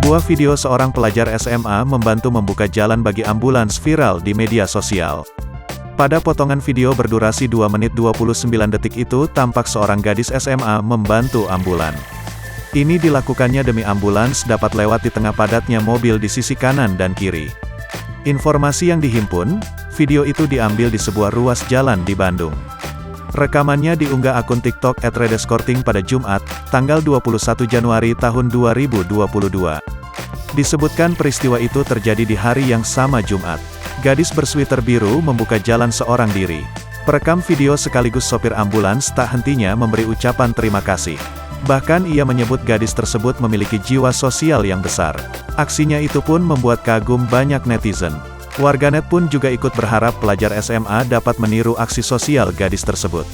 Sebuah video seorang pelajar SMA membantu membuka jalan bagi ambulans viral di media sosial. Pada potongan video berdurasi 2 menit 29 detik itu tampak seorang gadis SMA membantu ambulan. Ini dilakukannya demi ambulans dapat lewat di tengah padatnya mobil di sisi kanan dan kiri. Informasi yang dihimpun, video itu diambil di sebuah ruas jalan di Bandung. Rekamannya diunggah akun TikTok @redeskorting pada Jumat, tanggal 21 Januari tahun 2022. Disebutkan peristiwa itu terjadi di hari yang sama Jumat. Gadis bersweater biru membuka jalan seorang diri. Perekam video sekaligus sopir ambulans tak hentinya memberi ucapan terima kasih. Bahkan ia menyebut gadis tersebut memiliki jiwa sosial yang besar. Aksinya itu pun membuat kagum banyak netizen. Warganet pun juga ikut berharap pelajar SMA dapat meniru aksi sosial gadis tersebut.